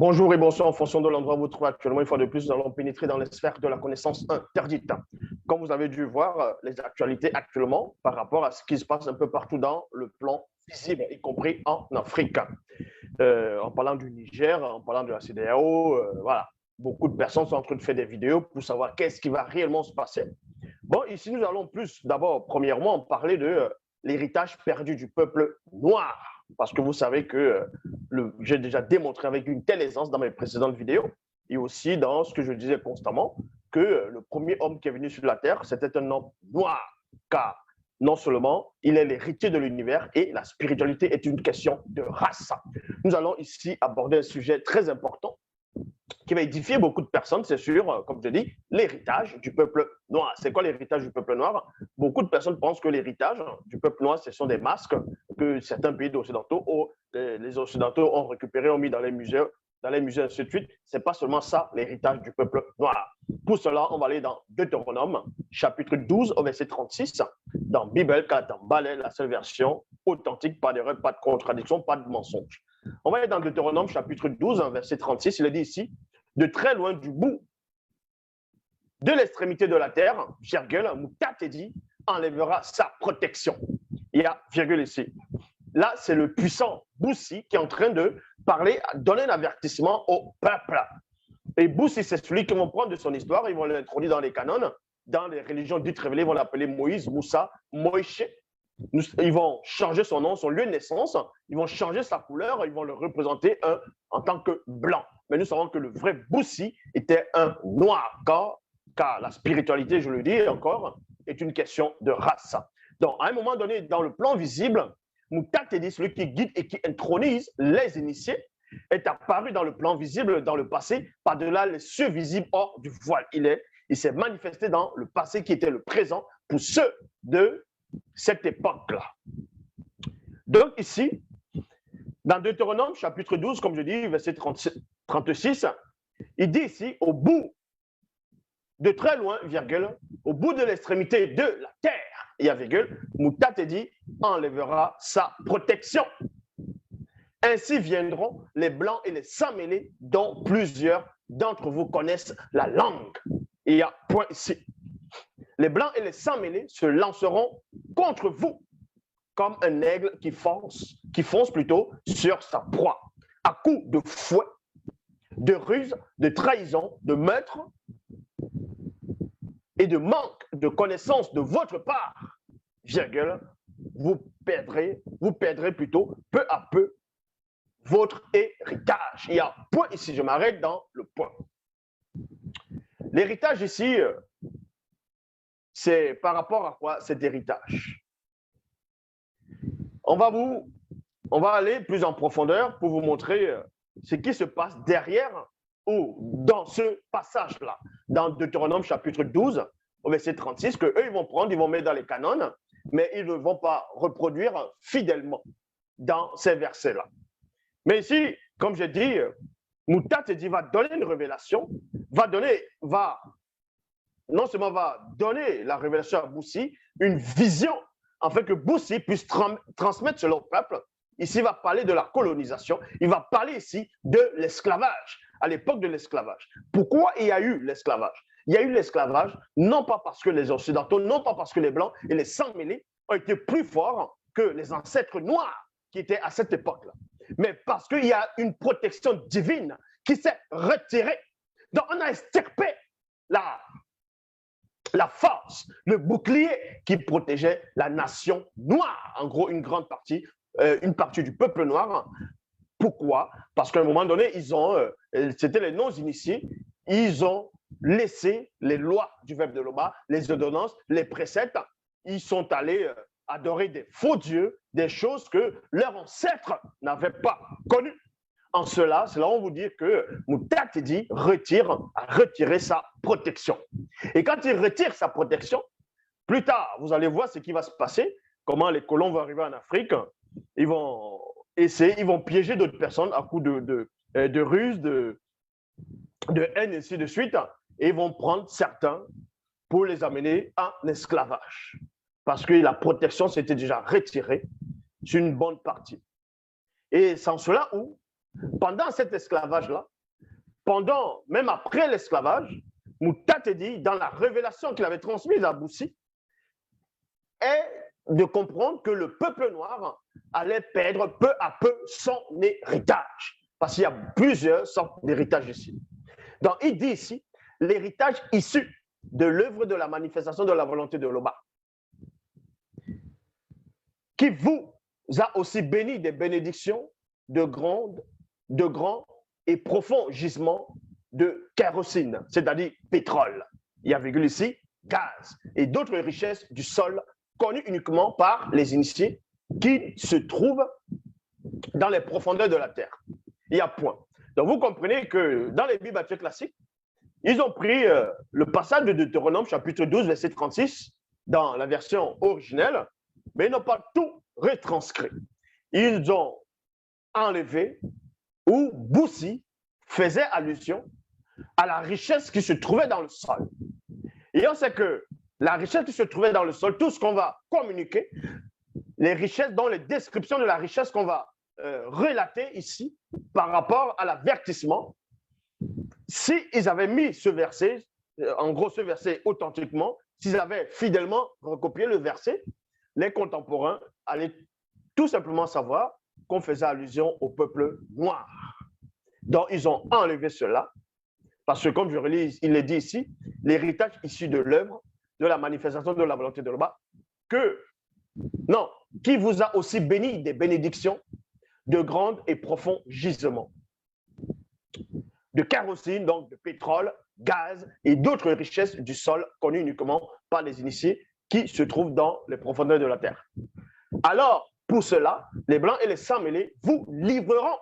Bonjour et bonsoir en fonction de l'endroit où vous vous trouvez actuellement. Une fois de plus, nous allons pénétrer dans les sphères de la connaissance interdite. Comme vous avez dû voir les actualités actuellement par rapport à ce qui se passe un peu partout dans le plan visible, y compris en Afrique. En parlant du Niger, en parlant de la CEDEAO, voilà. Beaucoup de personnes sont en train de faire des vidéos pour savoir qu'est-ce qui va réellement se passer. Bon, ici, nous allons plus d'abord, premièrement, parler de l'héritage perdu du peuple noir. Parce que vous savez que j'ai déjà démontré avec une telle aisance dans mes précédentes vidéos et aussi dans ce que je disais constamment, que le premier homme qui est venu sur la Terre, c'était un homme noir. Car non seulement il est l'héritier de l'univers et la spiritualité est une question de race. Nous allons ici aborder un sujet très important qui va édifier beaucoup de personnes, c'est sûr, comme je dis, l'héritage du peuple noir. C'est quoi l'héritage du peuple noir? Beaucoup de personnes pensent que l'héritage du peuple noir, ce sont des masques que certains pays occidentaux, les occidentaux ont récupérés, ont mis dans les musées, ainsi de suite. Ce n'est pas seulement ça, l'héritage du peuple noir. Pour cela, on va aller dans Deutéronome, chapitre 12, au verset 36, dans Bible, dans Ballet, la seule version authentique, pas d'erreur, pas de contradiction, pas de mensonge. On va aller dans Deutéronome, chapitre 12, verset 36, il est dit ici, de très loin du bout de l'extrémité de la terre, virgule, Moutatedi enlèvera sa protection. Il y a virgule ici. Là, c'est le puissant Boussi qui est en train de parler, donner un avertissement au peuple. Et Boussi, c'est celui qui vont prendre de son histoire, ils vont l'introduire dans les canons, dans les religions dites révélées, ils vont l'appeler Moïse, Moussa, Moïse. Ils vont changer son nom, son lieu de naissance, ils vont changer sa couleur, ils vont le représenter en tant que blanc. Mais nous savons que le vrai Boussi était un noir, car la spiritualité, je le dis encore, est une question de race. Donc, à un moment donné, dans le plan visible, Moutatedi, celui qui guide et qui intronise les initiés, est apparu dans le plan visible dans le passé, par-delà les cieux visibles hors du voile. Il s'est manifesté dans le passé qui était le présent pour ceux de cette époque-là. Donc ici, dans Deutéronome, chapitre 12, comme je dis, verset 36, il dit ici, au bout de très loin, virgule, au bout de l'extrémité de la terre, il y a virgule, Moutatedi enlèvera sa protection. Ainsi viendront les blancs et les sans-mêlés, dont plusieurs d'entre vous connaissent la langue. Il y a point ici. Les blancs et les sans-mêlés se lanceront contre vous comme un aigle qui fonce plutôt sur sa proie, à coups de fouet, de ruse, de trahison, de meurtre et de manque de connaissance de votre part, virgule, vous perdrez plutôt peu à peu votre héritage. Il y a point ici, je m'arrête dans le point. L'héritage ici, c'est par rapport à quoi cet héritage? On va aller plus en profondeur pour vous montrer ce qui se passe derrière ou dans ce passage-là, dans Deutéronome chapitre 12, au verset 36, que eux ils vont prendre, ils vont mettre dans les canons, mais ils ne vont pas reproduire fidèlement dans ces versets-là. Mais ici, comme j'ai dit, Moutatedi va donner une révélation, non seulement va donner la révélation à Boussi, une vision, afin que Boussi puisse transmettre sur leur peuple. Ici, il va parler de la colonisation, il va parler ici de l'esclavage, à l'époque de l'esclavage. Pourquoi il y a eu l'esclavage? Il y a eu l'esclavage, non pas parce que les Occidentaux, non pas parce que les Blancs et les sans-mêlés ont été plus forts que les ancêtres noirs qui étaient à cette époque-là, mais parce qu'il y a une protection divine qui s'est retirée. Donc, on a extirpé la force, le bouclier qui protégeait la nation noire, en gros une partie du peuple noir. Pourquoi? Parce qu'à un moment donné, c'était les non-initiés, ils ont laissé les lois du Verbe de l'Oba, les ordonnances, les préceptes, ils sont allés adorer des faux dieux, des choses que leurs ancêtres n'avaient pas connues. En cela, on vous dit que Moutatedi a retiré sa protection. Et quand il retire sa protection, plus tard, vous allez voir ce qui va se passer, comment les colons vont arriver en Afrique, ils vont piéger d'autres personnes à coups de ruse, de haine, et ainsi de suite, et ils vont prendre certains pour les amener en esclavage. Parce que la protection s'était déjà retirée sur une bonne partie. Et c'est en cela où, pendant cet esclavage-là, même après l'esclavage, Moutatedi, dans la révélation qu'il avait transmise à Boussi, est de comprendre que le peuple noir allait perdre peu à peu son héritage. Parce qu'il y a plusieurs sortes d'héritage ici. Donc, il dit ici, l'héritage issu de l'œuvre de la manifestation de la volonté de Loba, qui vous a aussi béni des bénédictions de grands et profonds gisements de kérosine, c'est-à-dire pétrole. Il y a virgule ici, gaz et d'autres richesses du sol connues uniquement par les initiés qui se trouvent dans les profondeurs de la terre. Il y a point. Donc vous comprenez que dans les Bibles classiques, ils ont pris le passage de Deutéronome chapitre 12, verset 36, dans la version originelle, mais ils n'ont pas tout retranscrit. Ils ont enlevé où Boussi faisait allusion à la richesse qui se trouvait dans le sol. Et on sait que la richesse qui se trouvait dans le sol, tout ce qu'on va communiquer, les richesses, dans les descriptions de la richesse qu'on va relater ici par rapport à l'avertissement, s'ils avaient mis ce verset, en gros ce verset authentiquement, s'ils avaient fidèlement recopié le verset, les contemporains allaient tout simplement savoir qu'on faisait allusion au peuple noir. Donc, ils ont enlevé cela, parce que comme je relis, il est dit ici, l'héritage issu de l'œuvre, de la manifestation de la volonté de Loba, qui vous a aussi béni des bénédictions de grands et profonds gisements, de kérosine, donc de pétrole, gaz et d'autres richesses du sol connues uniquement par les initiés qui se trouvent dans les profondeurs de la terre. Alors, pour cela, les blancs et les sans-mêlés vous livreront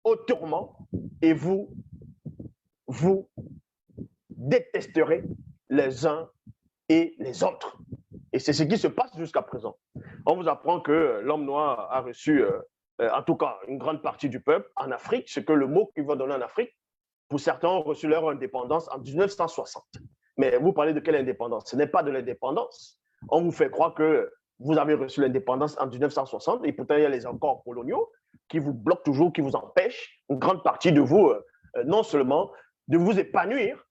au tourment et vous détesterez les uns et les autres. Et c'est ce qui se passe jusqu'à présent. On vous apprend que l'homme noir a reçu, en tout cas, une grande partie du peuple en Afrique, ce que le mot qu'il va donner en Afrique, pour certains ont reçu leur indépendance en 1960. Mais vous parlez de quelle indépendance? Ce n'est pas de l'indépendance. On vous fait croire que vous avez reçu l'indépendance en 1960 et pourtant il y a les accords coloniaux qui vous bloquent toujours, qui vous empêchent, une grande partie de vous, non seulement de vous épanouir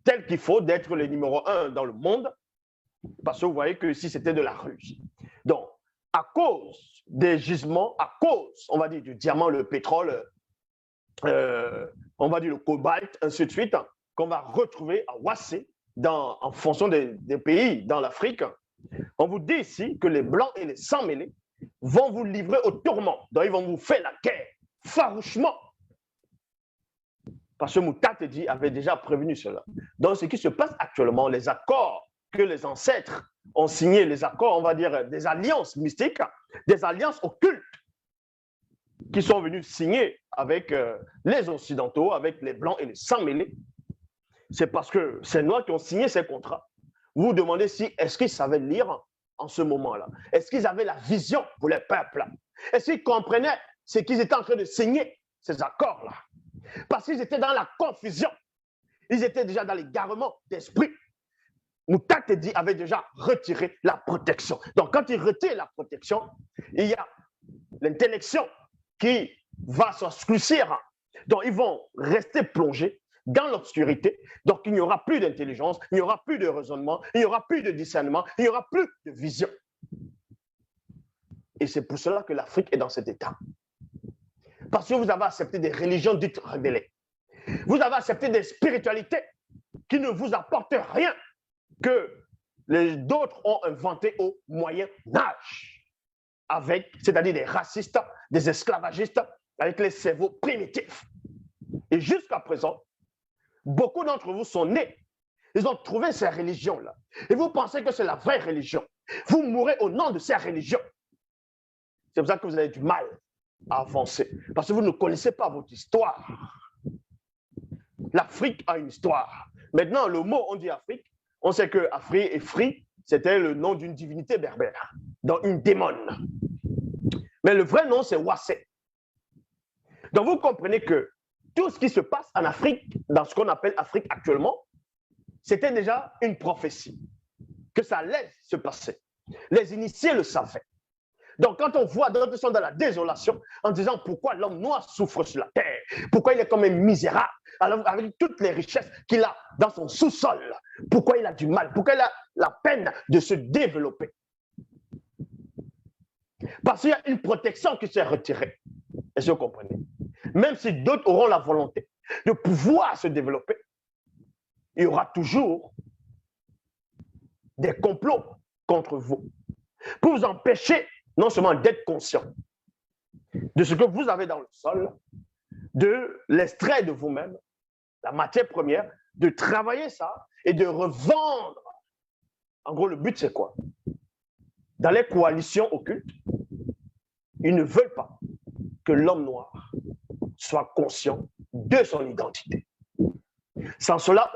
tel qu'il faut, d'être le numéro 1 dans le monde, parce que vous voyez que si c'était de la ruse. Donc, à cause des gisements, à cause, on va dire, du diamant, le pétrole, on va dire le cobalt, ainsi de suite, qu'on va retrouver à Ouassé, en fonction des pays dans l'Afrique, on vous dit ici que les blancs et les sans-mêlés vont vous livrer au tourment. Donc, ils vont vous faire la guerre farouchement. Parce que Moutatedi avait déjà prévenu cela. Donc, ce qui se passe actuellement, les accords que les ancêtres ont signés, les accords, on va dire, des alliances mystiques, des alliances occultes, qui sont venus signer avec les Occidentaux, avec les Blancs et les sans-mêlés, c'est parce que c'est Noirs qui ont signé ces contrats. Vous vous demandez si, est-ce qu'ils savaient lire en ce moment-là? Est-ce qu'ils avaient la vision pour les peuples? Est-ce qu'ils comprenaient ce qu'ils étaient en train de signer, ces accords-là? Parce qu'ils étaient dans la confusion. Ils étaient déjà dans l'égarement d'esprit. Moutatedi avait déjà retiré la protection. Donc, quand il retire la protection, il y a l'intellection qui va s'obscurcir. Donc, ils vont rester plongés dans l'obscurité. Donc, il n'y aura plus d'intelligence, il n'y aura plus de raisonnement, il n'y aura plus de discernement, il n'y aura plus de vision. Et c'est pour cela que l'Afrique est dans cet état. Parce que vous avez accepté des religions dites révélées. Vous avez accepté des spiritualités qui ne vous apportent rien, que les d'autres ont inventé au Moyen Âge, c'est-à-dire des racistes, des esclavagistes, avec les cerveaux primitifs. Et jusqu'à présent, beaucoup d'entre vous sont nés, ils ont trouvé ces religions-là. Et vous pensez que c'est la vraie religion. Vous mourrez au nom de ces religions. C'est pour ça que vous avez du mal à avancer, parce que vous ne connaissez pas votre histoire. L'Afrique a une histoire. Maintenant, le mot, on dit Afrique, on sait que Afri et Fri, c'était le nom d'une divinité berbère, donc une démone. Mais le vrai nom, c'est Ouassé. Donc vous comprenez que tout ce qui se passe en Afrique, dans ce qu'on appelle Afrique actuellement, c'était déjà une prophétie, que ça allait se passer. Les initiés le savaient. Donc quand on voit d'autres qui sont dans la désolation, en disant pourquoi l'homme noir souffre sur la terre, Pourquoi il est comme un misérable? Alors, avec toutes les richesses qu'il a dans son sous-sol, pourquoi il a du mal? Pourquoi il a la peine de se développer? Parce qu'il y a une protection qui s'est retirée. Est-ce que vous comprenez? Même si d'autres auront la volonté de pouvoir se développer, il y aura toujours des complots contre vous pour vous empêcher non seulement d'être conscient de ce que vous avez dans le sol, de l'extrait de vous-même, la matière première, de travailler ça et de revendre. En gros, le but, c'est quoi? Dans les coalitions occultes, ils ne veulent pas que l'homme noir soit conscient de son identité. Sans cela,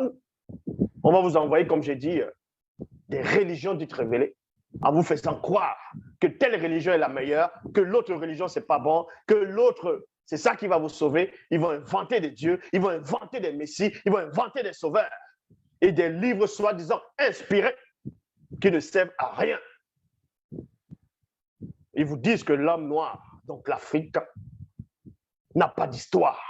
on va vous envoyer, comme j'ai dit, des religions dites révélées, en vous faisant croire que telle religion est la meilleure, que l'autre religion, c'est pas bon, que l'autre, c'est ça qui va vous sauver. Ils vont inventer des dieux, ils vont inventer des messies, ils vont inventer des sauveurs et des livres soi-disant inspirés qui ne servent à rien. Ils vous disent que l'homme noir, donc l'Afrique, n'a pas d'histoire.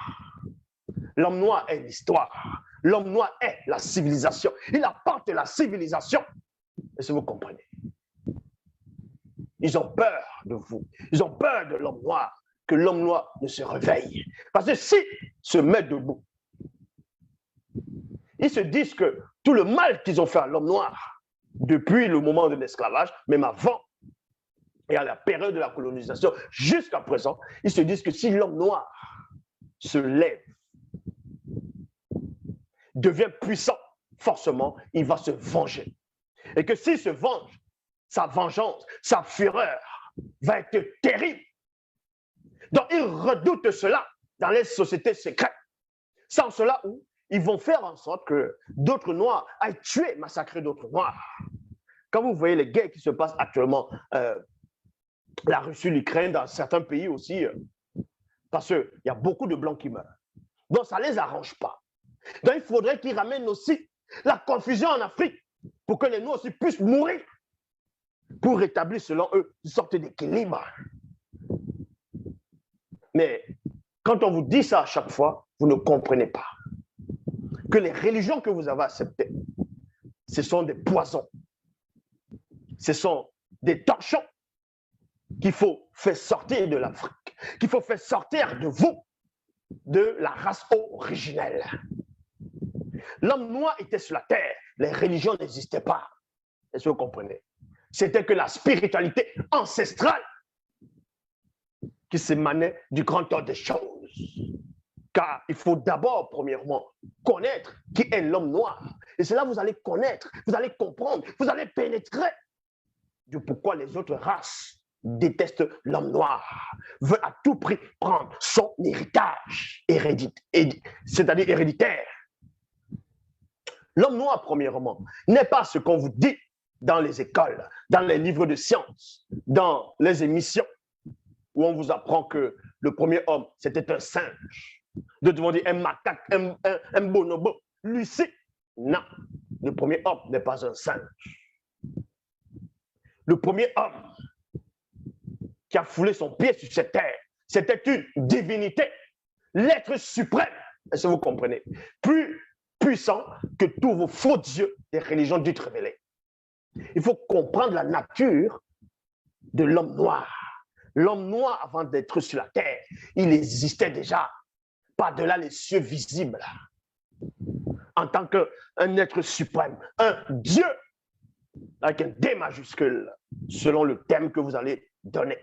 L'homme noir est l'histoire. L'homme noir est la civilisation. Il apporte la civilisation. Est-ce que vous comprenez? Ils ont peur de vous. Ils ont peur de l'homme noir, que l'homme noir ne se réveille. Parce que s'ils se mettent debout, ils se disent que tout le mal qu'ils ont fait à l'homme noir, depuis le moment de l'esclavage, même avant, et à la période de la colonisation, jusqu'à présent, ils se disent que si l'homme noir se lève, devient puissant, forcément, il va se venger. Et que s'il se venge, sa vengeance, sa fureur va être terrible. Donc, ils redoutent cela dans les sociétés secrètes. Sans cela, ils vont faire en sorte que d'autres Noirs aillent tuer, massacrer d'autres Noirs. Quand vous voyez les guerres qui se passent actuellement, la Russie, l'Ukraine, dans certains pays aussi, parce qu'il y a beaucoup de Blancs qui meurent. Donc, ça ne les arrange pas. Donc, il faudrait qu'ils ramènent aussi la confusion en Afrique pour que les Noirs aussi puissent mourir, pour rétablir, selon eux, une sorte d'équilibre. Mais quand on vous dit ça à chaque fois, vous ne comprenez pas que les religions que vous avez acceptées, ce sont des poisons. Ce sont des torchons qu'il faut faire sortir de l'Afrique, qu'il faut faire sortir de vous, de la race originelle. L'homme noir était sur la terre, les religions n'existaient pas. Est-ce que vous comprenez? C'était que la spiritualité ancestrale qui s'émanait du grand ordre des choses. Car il faut d'abord, premièrement, connaître qui est l'homme noir. Et cela, vous allez connaître, vous allez comprendre, vous allez pénétrer du pourquoi les autres races détestent l'homme noir, veut à tout prix prendre son héritage, c'est-à-dire héréditaire. L'homme noir, premièrement, n'est pas ce qu'on vous dit dans les écoles, dans les livres de sciences, dans les émissions, où on vous apprend que le premier homme, c'était un singe. D'autres vont dire un macaque, un bonobo. Lucie, non, le premier homme n'est pas un singe. Le premier homme qui a foulé son pied sur cette terre, c'était une divinité, l'être suprême. Est-ce que vous comprenez? Plus puissant que tous vos faux dieux des religions dites révélées. Il faut comprendre la nature de l'homme noir. L'homme noir, avant d'être sur la terre, il existait déjà, par-delà les cieux visibles, en tant qu'un être suprême, un Dieu, avec un D majuscule, selon le thème que vous allez donner.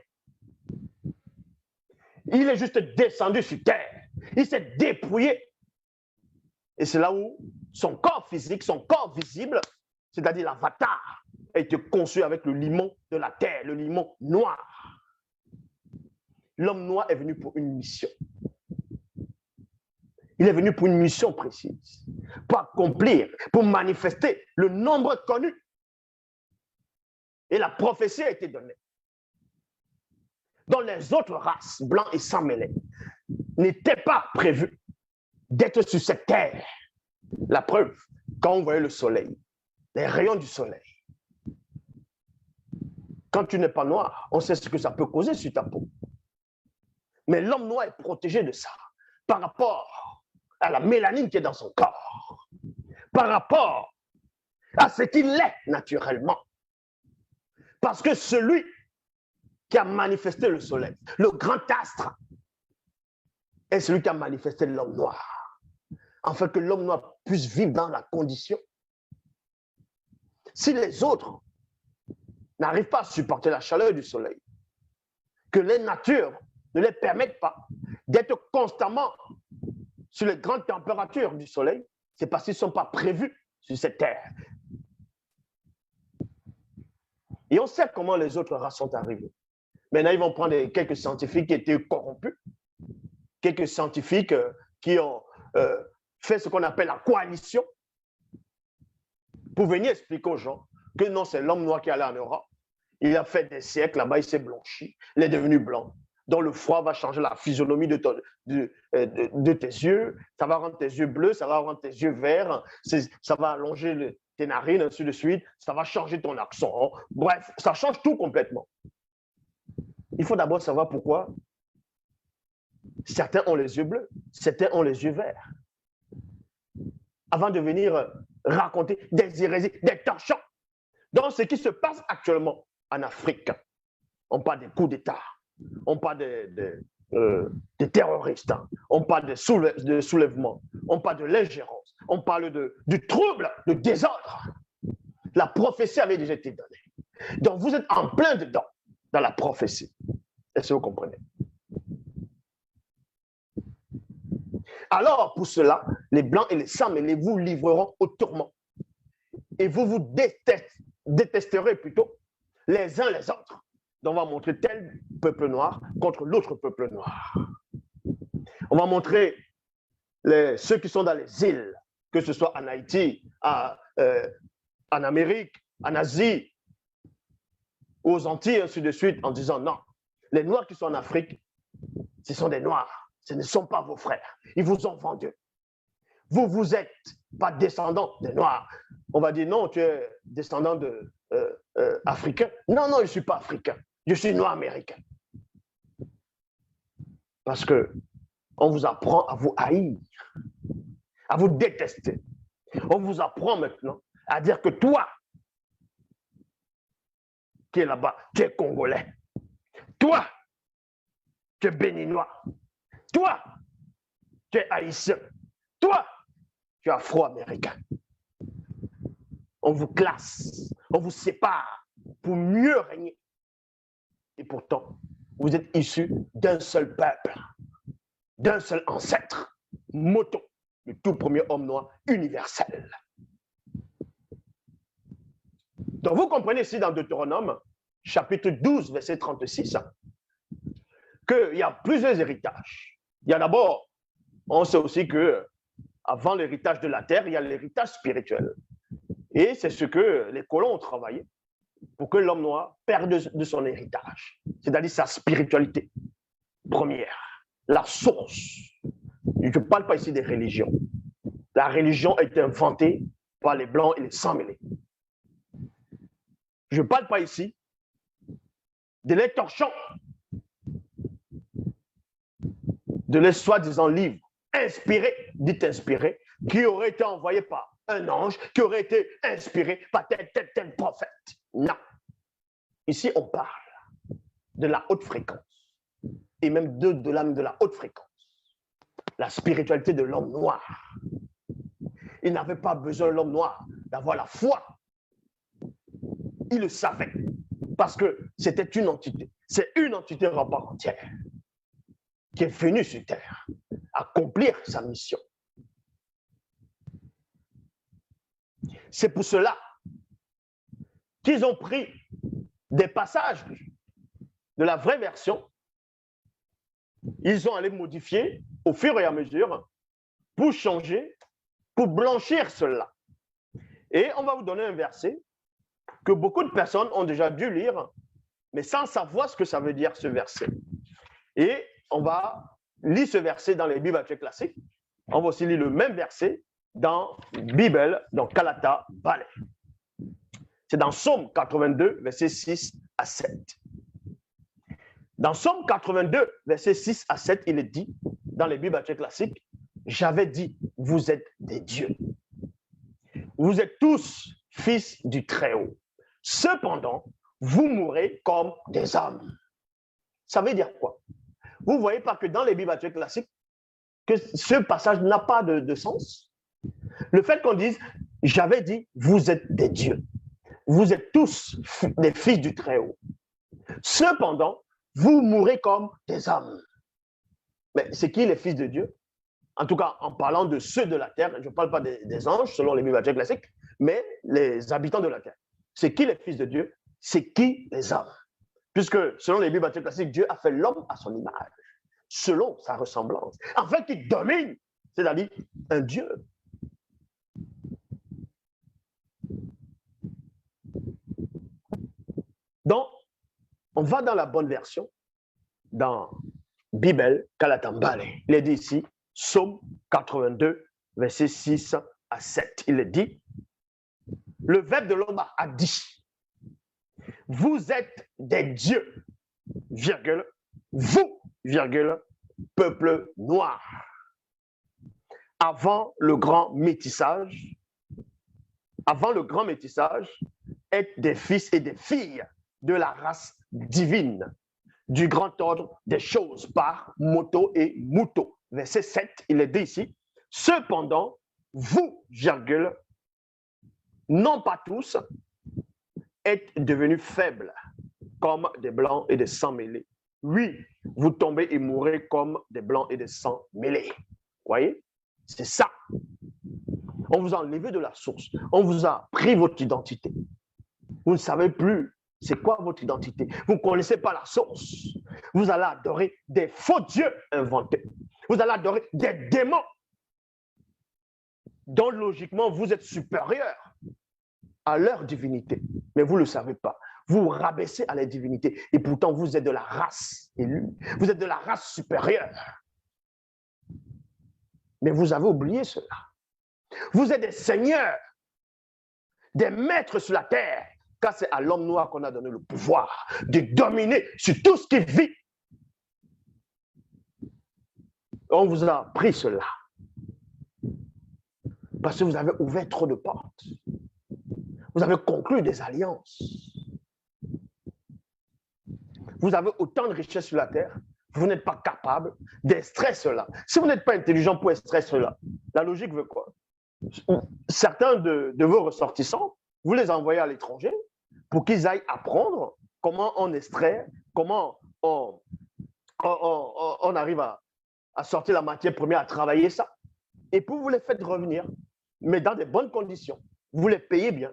Il est juste descendu sur terre, il s'est dépouillé. Et c'est là où son corps physique, son corps visible, c'est-à-dire l'avatar, a été conçu avec le limon de la terre, le limon noir. L'homme noir est venu pour une mission. Il est venu pour une mission précise, pour accomplir, pour manifester le nombre connu. Et la prophétie a été donnée. Dans les autres races, blancs et sans mêlés, n'étaient pas prévus d'être sur cette terre. La preuve, quand on voyait le soleil, les rayons du soleil, quand tu n'es pas noir, on sait ce que ça peut causer sur ta peau. Mais l'homme noir est protégé de ça. par rapport à la mélanine qui est dans son corps, par rapport à ce qu'il est naturellement. Parce que celui qui a manifesté le soleil, le grand astre, est celui qui a manifesté l'homme noir, afin que l'homme noir puisse vivre dans la condition. Si les autres n'arrivent pas à supporter la chaleur du soleil, que les natures ne les permettent pas d'être constamment sur les grandes températures du soleil, c'est parce qu'ils ne sont pas prévus sur cette terre. Et on sait comment les autres races sont arrivées. Maintenant, ils vont prendre quelques scientifiques qui étaient corrompus, quelques scientifiques qui ont fait ce qu'on appelle la coalition, pour venir expliquer aux gens que non, c'est l'homme noir qui est allé en Europe. Il a fait des siècles là-bas, il s'est blanchi, il est devenu blanc. Donc le froid va changer la physionomie de tes yeux, ça va rendre tes yeux bleus, ça va rendre tes yeux verts, ça va allonger tes narines, ainsi de suite, ça va changer ton accent. Bref, ça change tout complètement. Il faut d'abord savoir pourquoi certains ont les yeux bleus, certains ont les yeux verts. Avant de venir raconter des hérésies, des torchons. Donc, ce qui se passe actuellement en Afrique, on parle des coups d'État, on parle des terroristes, on parle de soulèvement, on parle de l'ingérence, on parle du trouble, du désordre. La prophétie avait déjà été donnée. Donc, vous êtes en plein dedans, dans la prophétie. Est-ce que vous comprenez? Alors, pour cela, les Blancs et les sans mêlés vous livreront au tourment. Et vous vous détesterez plutôt les uns les autres. Donc, on va montrer tel peuple noir contre l'autre peuple noir. On va montrer ceux qui sont dans les îles, que ce soit en Haïti, en Amérique, en Asie, aux Antilles, ainsi de suite, en disant non. Les Noirs qui sont en Afrique, ce sont des Noirs. Ce ne sont pas vos frères. Ils vous ont vendu. Vous n'êtes pas descendant des Noirs. On va dire non, tu es descendant africain. Non, non, je ne suis pas africain. Je suis noir américain. Parce qu'on vous apprend à vous haïr, à vous détester. On vous apprend maintenant à dire que toi, qui es là-bas, tu es congolais. Toi, tu es béninois. Toi, tu es haïtien. Toi, tu es afro-américain. On vous classe, on vous sépare pour mieux régner. Et pourtant, vous êtes issus d'un seul peuple, d'un seul ancêtre, Moto, le tout premier homme noir universel. Donc vous comprenez ici dans Deutéronome, chapitre 12, verset 36, qu'il y a plusieurs héritages. Il y a d'abord, on sait aussi que avant l'héritage de la terre, il y a l'héritage spirituel. Et c'est ce que les colons ont travaillé pour que l'homme noir perde de son héritage, c'est-à-dire sa spiritualité première, la source. Je ne parle pas ici des religions. La religion a été inventée par les Blancs et les sans-mêlés. Je ne parle pas ici de les torchons, de les soi-disant livres inspirés, dit inspirés, qui auraient été envoyés par un ange, qui aurait été inspiré par tel prophète. Non. Ici, on parle de la haute fréquence, et même de l'âme de la haute fréquence. La spiritualité de l'homme noir. Il n'avait pas besoin, l'homme noir, d'avoir la foi. Il le savait, parce que c'était une entité. C'est une entité à part entière qui est venue sur terre accomplir sa mission. C'est pour cela qu'ils ont pris des passages de la vraie version, ils ont allé modifier au fur et à mesure pour changer, pour blanchir cela. Et on va vous donner un verset que beaucoup de personnes ont déjà dû lire, mais sans savoir ce que ça veut dire, ce verset. Et on va lire ce verset dans les Bibles actuelles classiques. On va aussi lire le même verset dans Bible, dans Kalata Ballet. C'est dans Psaume 82, versets 6 à 7. Dans Psaume 82, versets 6 à 7, il est dit dans les Bibles classiques, j'avais dit, vous êtes des dieux. Vous êtes tous fils du Très-Haut. Cependant, vous mourrez comme des hommes. Ça veut dire quoi? Vous ne voyez pas que dans les Bibles classiques, que ce passage n'a pas de sens? Le fait qu'on dise, j'avais dit, vous êtes des dieux. Vous êtes tous des fils du Très-Haut. Cependant, vous mourrez comme des hommes. Mais c'est qui les fils de Dieu? En tout cas, en parlant de ceux de la terre, je ne parle pas des anges, selon les Bibles classiques, mais les habitants de la terre. C'est qui les fils de Dieu? C'est qui les hommes? Puisque, selon les Bibles classiques, Dieu a fait l'homme à son image, selon sa ressemblance, afin qu'il domine, c'est-à-dire un Dieu. Donc, on va dans la bonne version, dans Bible Kalatambale. Il est dit ici, Psaume 82, versets 6 à 7. Il est dit, le Verbe de l'homme a dit, vous êtes des dieux, virgule, vous, virgule, peuple noir. Avant le grand métissage, êtes des fils et des filles de la race divine, du grand ordre des choses par moto et muto. Verset 7, il est dit ici, cependant, vous, virgule, non pas tous, êtes devenus faibles, comme des blancs et des sangs mêlés. Oui, vous tombez et mourrez comme des blancs et des sangs mêlés. Voyez? C'est ça. On vous a enlevé de la source. On vous a pris votre identité. Vous ne savez plus c'est quoi votre identité. Vous ne connaissez pas la source. Vous allez adorer des faux dieux inventés. Vous allez adorer des démons dont logiquement vous êtes supérieur à leur divinité. Mais vous ne le savez pas. Vous vous rabaissez à la divinité et pourtant vous êtes de la race élue. Vous êtes de la race supérieure. Mais vous avez oublié cela. Vous êtes des seigneurs, des maîtres sur la terre, car c'est à l'homme noir qu'on a donné le pouvoir de dominer sur tout ce qui vit. On vous a pris cela parce que vous avez ouvert trop de portes. Vous avez conclu des alliances. Vous avez autant de richesses sur la terre, vous n'êtes pas capable d'extraire cela. Si vous n'êtes pas intelligent pour extraire cela, la logique veut quoi? Certains de vos ressortissants, vous les envoyez à l'étranger pour qu'ils aillent apprendre comment on extrait, comment on arrive à sortir la matière première, à travailler ça. Et puis vous les faites revenir, mais dans de bonnes conditions. Vous les payez bien.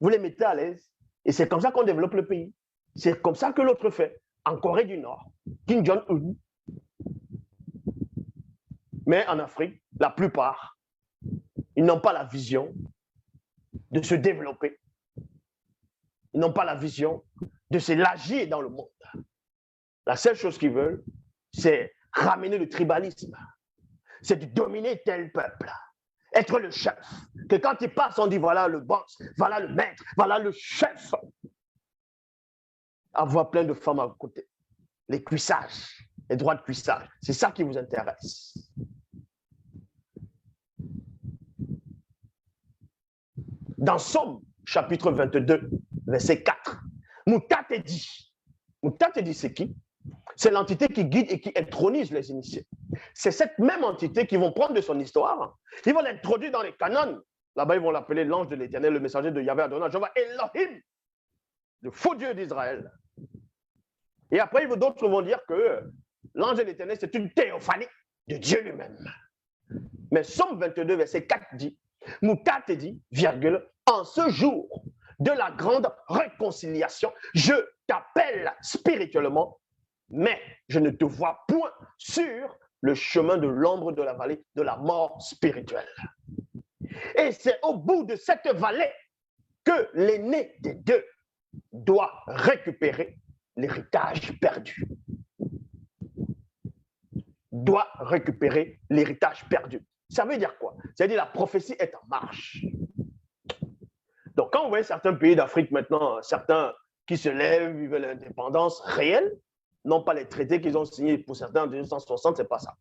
Vous les mettez à l'aise. Et c'est comme ça qu'on développe le pays. C'est comme ça que l'autre fait. En Corée du Nord, Kim Jong-un. Mais en Afrique, la plupart, ils n'ont pas la vision de se développer. Ils n'ont pas la vision de se lagier dans le monde. La seule chose qu'ils veulent, c'est ramener le tribalisme. C'est de dominer tel peuple. Être le chef. Que quand il passe, on dit voilà le boss, voilà le maître, voilà le chef. Avoir plein de femmes à côté. Les cuissages, les droits de cuissage. C'est ça qui vous intéresse. Dans Somme, chapitre 22, verset 4, Moutatedi. Moutatedi, c'est qui? C'est l'entité qui guide et qui intronise les initiés. C'est cette même entité qui vont prendre de son histoire, ils vont l'introduire dans les canons. Là-bas, ils vont l'appeler l'ange de l'Éternel, le messager de Yahvé Adonai, Jéhovah Elohim, le faux Dieu d'Israël. Et après, d'autres vont dire que l'ange de l'Éternel, c'est une théophanie de Dieu lui-même. Mais Somme 22, verset 4 dit, Moutatedi, virgule, en ce jour de la grande réconciliation, je t'appelle spirituellement, mais je ne te vois point sur le chemin de l'ombre de la vallée de la mort spirituelle. Et c'est au bout de cette vallée que l'aîné des deux doit récupérer l'héritage perdu. Doit récupérer l'héritage perdu. Ça veut dire quoi? Ça veut dire que la prophétie est en marche. Donc, quand vous voyez certains pays d'Afrique maintenant, certains qui se lèvent, ils veulent l'indépendance réelle, non pas les traités qu'ils ont signés pour certains en 1960, ce n'est pas ça.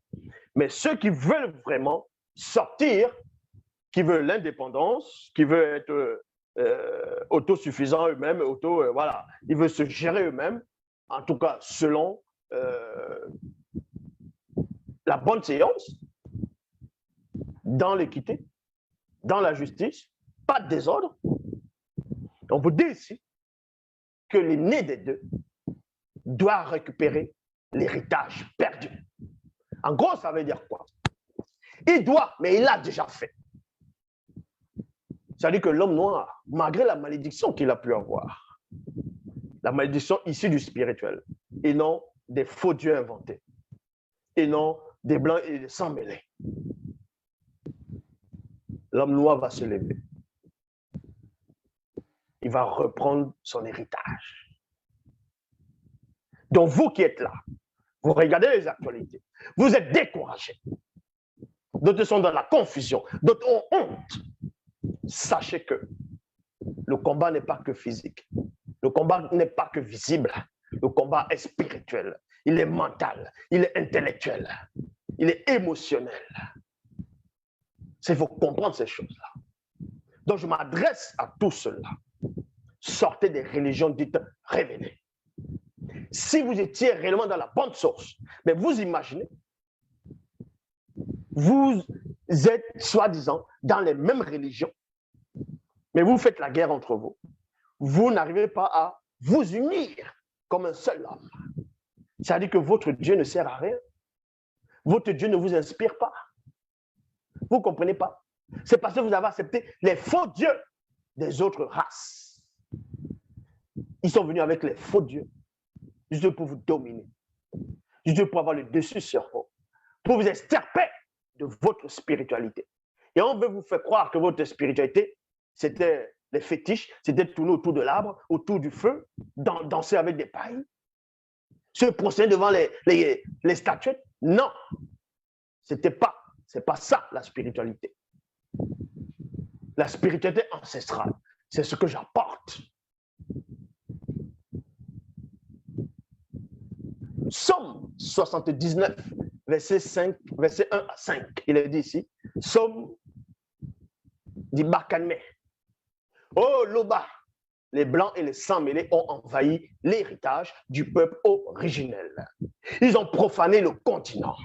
Mais ceux qui veulent vraiment sortir, qui veulent l'indépendance, qui veulent être autosuffisants eux-mêmes, voilà, ils veulent se gérer eux-mêmes, en tout cas selon la bonne séance, dans l'équité, dans la justice, pas de désordre. On vous dit ici que l'aîné des deux doit récupérer l'héritage perdu. En gros, ça veut dire quoi? Il doit, mais il l'a déjà fait. C'est-à-dire que l'homme noir, malgré la malédiction qu'il a pu avoir, la malédiction issue du spirituel, et non des faux dieux inventés, et non des blancs et des sangs mêlés. L'homme noir va se lever. Il va reprendre son héritage. Donc, vous qui êtes là, vous regardez les actualités, vous êtes découragés. D'autres sont dans la confusion, d'autres ont honte. Sachez que le combat n'est pas que physique. Le combat n'est pas que visible. Le combat est spirituel. Il est mental. Il est intellectuel. Il est émotionnel. C'est faut comprendre ces choses-là. Donc, je m'adresse à tous ceux-là. Sortez des religions dites révélées. Si vous étiez réellement dans la bonne source, mais vous imaginez, vous êtes soi-disant dans les mêmes religions, mais vous faites la guerre entre vous. Vous n'arrivez pas à vous unir comme un seul homme. C'est-à-dire que votre Dieu ne sert à rien. Votre Dieu ne vous inspire pas. Vous ne comprenez pas? C'est parce que vous avez accepté les faux dieux des autres races. Ils sont venus avec les faux dieux, juste pour vous dominer, juste pour avoir le dessus sur vous, pour vous extirper de votre spiritualité. Et on veut vous faire croire que votre spiritualité, c'était les fétiches, c'était tourner autour de l'arbre, autour du feu, danser avec des pailles, se prosterner devant les statuettes. Non, c'est pas ça la spiritualité. La spiritualité ancestrale, c'est ce que j'apporte. Somme 79, verset 1 à 5, il est dit ici, Somme dit Bakanme. Oh Loba, les blancs et les sangs mêlés ont envahi l'héritage du peuple originel. Ils ont profané le continent.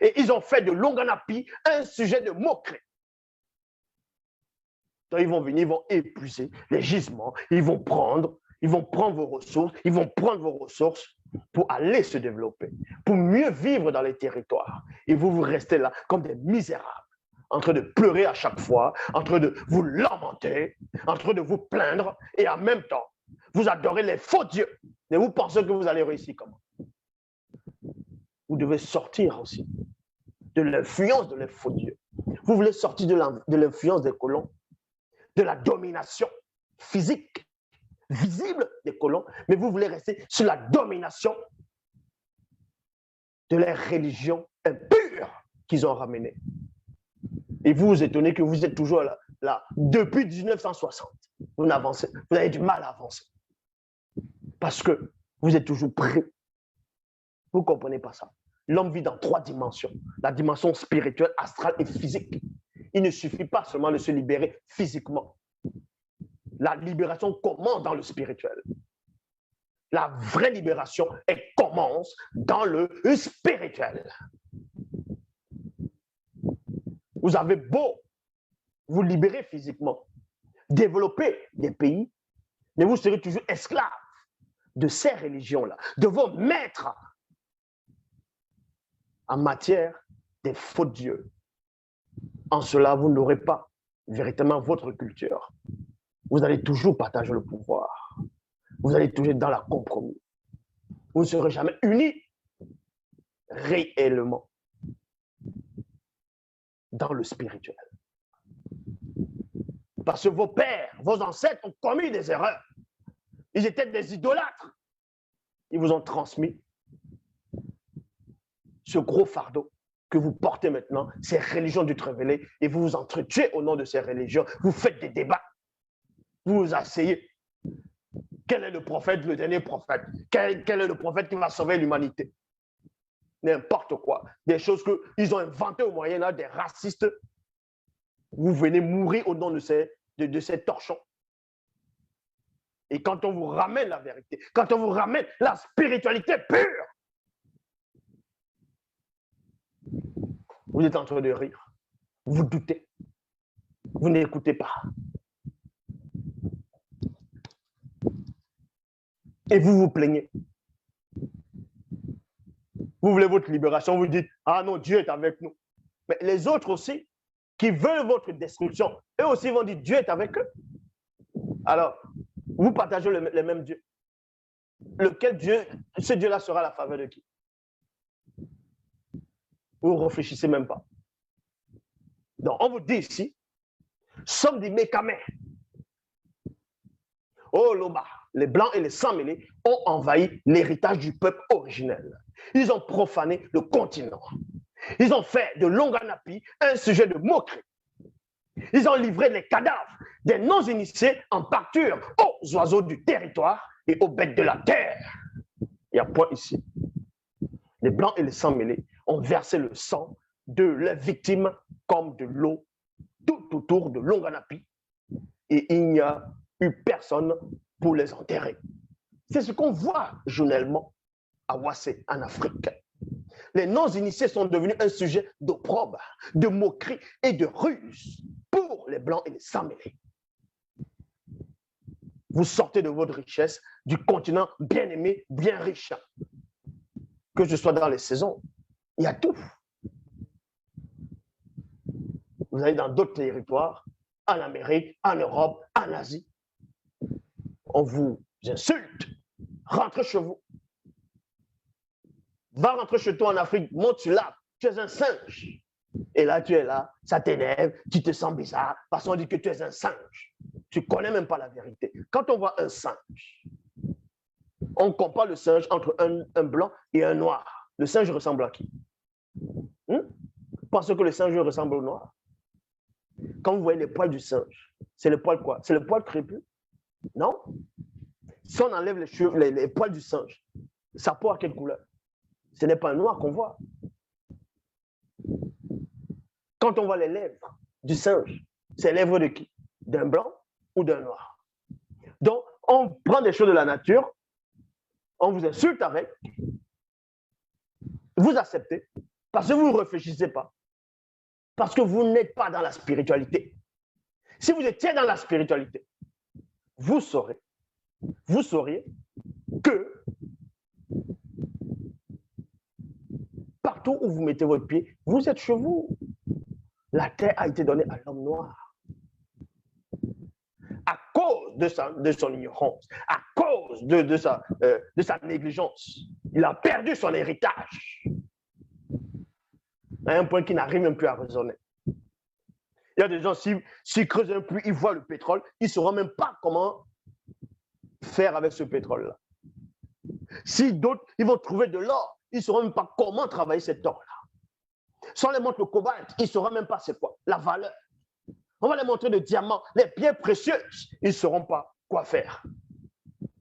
Et ils ont fait de l'Onganapi un sujet de moquerie. Donc ils vont venir, ils vont épuiser les gisements, ils vont prendre vos ressources, pour aller se développer, pour mieux vivre dans les territoires. Et vous restez là comme des misérables, en train de pleurer à chaque fois, en train de vous lamenter, en train de vous plaindre, et en même temps, vous adorez les faux dieux. Mais vous pensez que vous allez réussir comment? Vous devez sortir aussi de l'influence de les faux dieux. Vous voulez sortir de l'influence des colons, de la domination physique, visible des colons, mais vous voulez rester sur la domination de les religions impures qu'ils ont ramenées. Et vous vous étonnez que vous êtes toujours là depuis 1960. Vous avez du mal à avancer. Parce que vous êtes toujours prêts. Vous ne comprenez pas ça. L'homme vit dans 3 dimensions. La dimension spirituelle, astrale et physique. Il ne suffit pas seulement de se libérer physiquement. La libération commence dans le spirituel. La vraie libération, elle commence dans le spirituel. Vous avez beau vous libérer physiquement, développer des pays, mais vous serez toujours esclaves de ces religions-là, de vos maîtres en matière des faux dieux. En cela, vous n'aurez pas véritablement votre culture. Vous allez toujours partager le pouvoir. Vous allez toujours être dans la compromis. Vous ne serez jamais unis réellement dans le spirituel. Parce que vos pères, vos ancêtres ont commis des erreurs. Ils étaient des idolâtres. Ils vous ont transmis ce gros fardeau que vous portez maintenant, ces religions du révélé, et vous vous entretuez au nom de ces religions. Vous faites des débats. Vous vous asseyez. Quel est le prophète, le dernier prophète? Quel est le prophète qui va sauver l'humanité? N'importe quoi. Des choses qu'ils ont inventées au Moyen-Âge, des racistes. Vous venez mourir au nom de ces torchons. Et quand on vous ramène la vérité, quand on vous ramène la spiritualité pure, vous êtes en train de rire. Vous doutez. Vous n'écoutez pas. Et vous vous plaignez. Vous voulez votre libération, vous dites, ah non, Dieu est avec nous. Mais les autres aussi, qui veulent votre destruction, eux aussi vont dire, Dieu est avec eux. Alors, vous partagez le même Dieu. Lequel Dieu, ce Dieu-là sera à la faveur de qui? Vous ne réfléchissez même pas. Donc, on vous dit ici, sommes des mécamés. Oh, Loba, les blancs et les sans-mêlés ont envahi l'héritage du peuple originel. Ils ont profané le continent. Ils ont fait de Longanapi un sujet de moquerie. Ils ont livré les cadavres des non-initiés en pâture aux oiseaux du territoire et aux bêtes de la terre. Il y a point ici. Les blancs et les sans-mêlés ont versé le sang de leurs victimes comme de l'eau tout autour de Longanapi et il n'y a eu personne pour les enterrer. C'est ce qu'on voit journellement à Wassé, en Afrique. Les non-initiés sont devenus un sujet d'opprobre, de moquerie et de ruse pour les blancs et les sans-mêlés. Vous sortez de votre richesse du continent bien aimé, bien riche. Que ce soit dans les saisons, il y a tout. Vous allez dans d'autres territoires, en Amérique, en Europe, en Asie. On vous insulte. Rentrez chez vous. Va rentrer chez toi en Afrique, monte sur l'arbre, tu es un singe. Et là, tu es là, ça t'énerve, tu te sens bizarre, parce qu'on dit que tu es un singe. Tu ne connais même pas la vérité. Quand on voit un singe, on compare le singe entre un blanc et un noir. Le singe ressemble à qui? Parce que le singe ressemble au noir. Quand vous voyez les poils du singe, c'est le poil quoi? C'est le poil crépus? Non? Si on enlève les poils du singe, sa peau a quelle couleur? Ce n'est pas un noir qu'on voit. Quand on voit les lèvres du singe, c'est les lèvres de qui? D'un blanc ou d'un noir? Donc, on prend des choses de la nature, on vous insulte avec, vous acceptez, parce que vous ne réfléchissez pas, parce que vous n'êtes pas dans la spiritualité. Si vous étiez dans la spiritualité, vous sauriez que partout où vous mettez votre pied, vous êtes chez vous. La terre a été donnée à l'homme noir. À cause de son ignorance, à cause de sa négligence, il a perdu son héritage. À un point qu'il n'arrive même plus à raisonner. Il y a des gens, s'ils creusent un puits, ils voient le pétrole, ils ne sauront même pas comment faire avec ce pétrole-là. Si d'autres, ils vont trouver de l'or, ils ne sauront même pas comment travailler cet or-là. Si on les montre le cobalt, ils ne sauront même pas c'est quoi, la valeur. On va les montrer le diamant, les pierres précieuses, ils ne sauront pas quoi faire.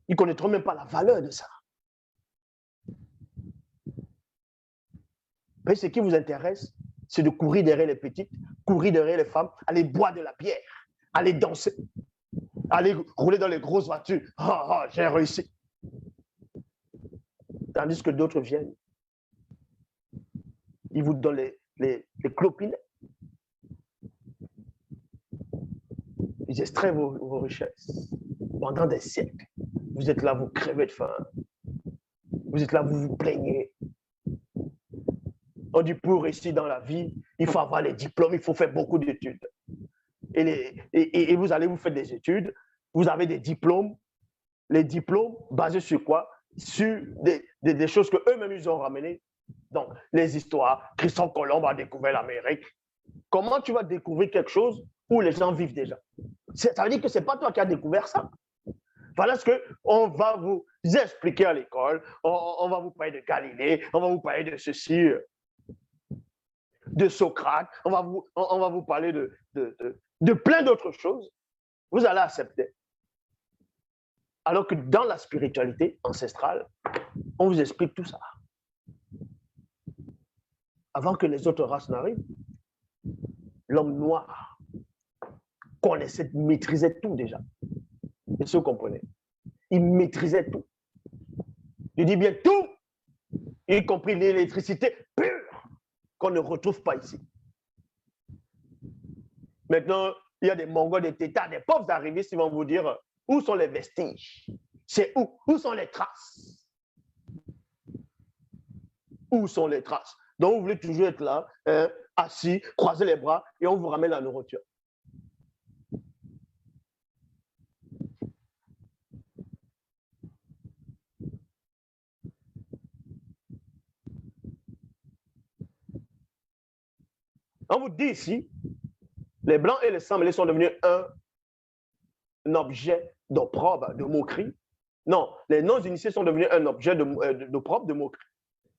Ils ne connaîtront même pas la valeur de ça. Mais ce qui vous intéresse, c'est de courir derrière les petites, courir derrière les femmes, aller boire de la bière, aller danser, aller rouler dans les grosses voitures. J'ai réussi. Tandis que d'autres viennent. Ils vous donnent les clopinets. Ils extraient vos richesses. Pendant des siècles, vous êtes là, vous crevez de faim. Vous êtes là, vous vous plaignez. On dit pour réussir dans la vie, il faut avoir les diplômes, il faut faire beaucoup d'études. Et vous allez vous faire des études, vous avez des diplômes. Les diplômes basés sur quoi? Sur des choses qu'eux-mêmes ils ont ramenées. Donc, les histoires, Christophe Colomb a découvert l'Amérique. Comment tu vas découvrir quelque chose où les gens vivent déjà? Ça veut dire que ce n'est pas toi qui as découvert ça. Voilà ce qu'on va vous expliquer à l'école. On va vous parler de Galilée, on va vous parler de ceci, de Socrate, on va vous parler de plein d'autres choses. Vous allez accepter. Alors que dans la spiritualité ancestrale, on vous explique tout ça. Avant que les autres races n'arrivent, l'homme noir connaissait, maîtrisait tout déjà. Et ce vous comprenez? Il maîtrisait tout. Il dit bien tout, y compris l'électricité pure qu'on ne retrouve pas ici. Maintenant, il y a des Mongols, des Tétards, des pauvres arrivistes qui vont vous dire où sont les vestiges? C'est où? Où sont les traces? Où sont les traces? Donc, vous voulez toujours être là, assis, croiser les bras, et on vous ramène la nourriture. On vous dit ici, les blancs et les sans-mêlés sont devenus un objet d'opprobre, de moquerie. Non, les non-initiés sont devenus un objet d'opprobre, de moquerie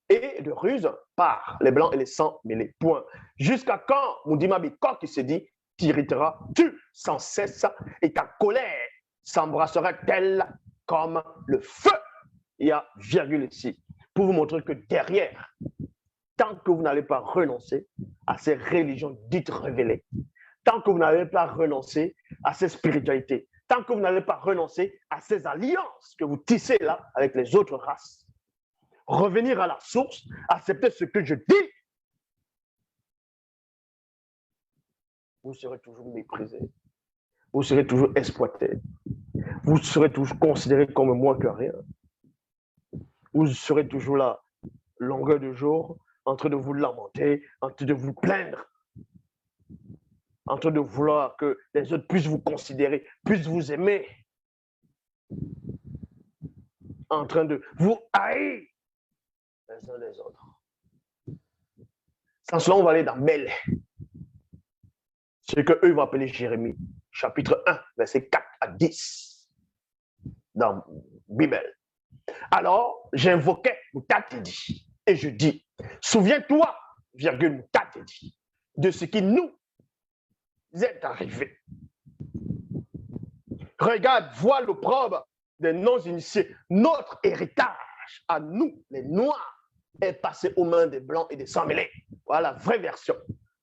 et de ruse par les blancs et les sans-mêlés. Point. Jusqu'à quand, Moudima Bikok, qui se dit, t'irriteras-tu sans cesse et ta colère s'embrassera-t-elle comme le feu? Il y a virgule ici pour vous montrer que derrière, tant que vous n'allez pas renoncer à ces religions dites révélées, tant que vous n'allez pas renoncer à ces spiritualités, tant que vous n'allez pas renoncer à ces alliances que vous tissez là avec les autres races, revenir à la source, accepter ce que je dis, vous serez toujours méprisé, vous serez toujours exploité, vous serez toujours considéré comme moins que rien, vous serez toujours là, longueur de jour, en train de vous lamenter, en train de vous plaindre, en train de vouloir que les autres puissent vous considérer, puissent vous aimer, en train de vous haïr les uns les autres. Sans cela, on va aller dans Mêle. Ce qu'eux vont appeler Jérémie, chapitre 1, versets 4 à 10, dans la Bible. Alors, j'invoquais Moutatedi et je dis, souviens-toi, virgule Moutatedi, de ce qui nous est arrivé. Regarde, vois l'opprobre des non-initiés. Notre héritage à nous, les Noirs, est passé aux mains des Blancs et des sans-mêlés. Voilà la vraie version.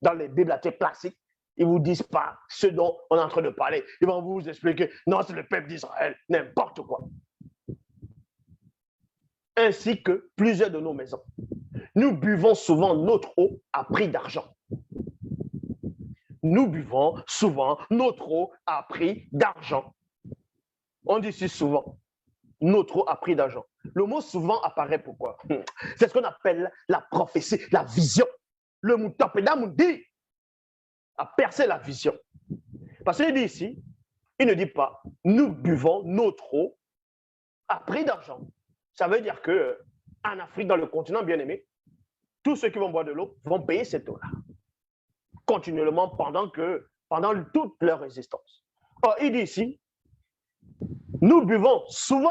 Dans les bibliothèques classiques, ils ne vous disent pas ce dont on est en train de parler. Ils vont vous expliquer, non, c'est le peuple d'Israël, n'importe quoi. Ainsi que plusieurs de nos maisons. Nous buvons souvent notre eau à prix d'argent. Nous buvons souvent notre eau à prix d'argent. On dit si souvent, notre eau à prix d'argent. Le mot souvent apparaît pourquoi? C'est ce qu'on appelle la prophétie, la vision. Le Moutapeda Moundi a percé la vision. Parce qu'il dit ici, il ne dit pas, nous buvons notre eau à prix d'argent. Ça veut dire qu'en Afrique, dans le continent bien-aimé, tous ceux qui vont boire de l'eau vont payer cette eau-là. Continuellement pendant toute leur existence. Or, il dit ici, nous buvons souvent.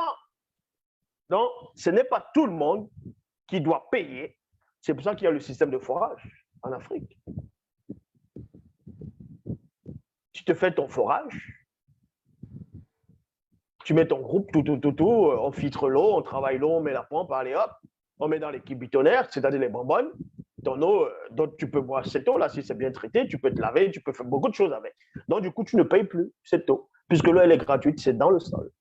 Donc, ce n'est pas tout le monde qui doit payer. C'est pour ça qu'il y a le système de forage en Afrique. Tu te fais ton forage, tu mets ton groupe, on filtre l'eau, on travaille l'eau, on met la pompe, allez hop, on met dans les kibitonnaires, c'est-à-dire les bonbonnes. Ton eau, donc tu peux boire cette eau-là, si c'est bien traité, tu peux te laver, tu peux faire beaucoup de choses avec. Donc, du coup, tu ne payes plus cette eau, puisque l'eau, elle est gratuite, c'est dans le sol.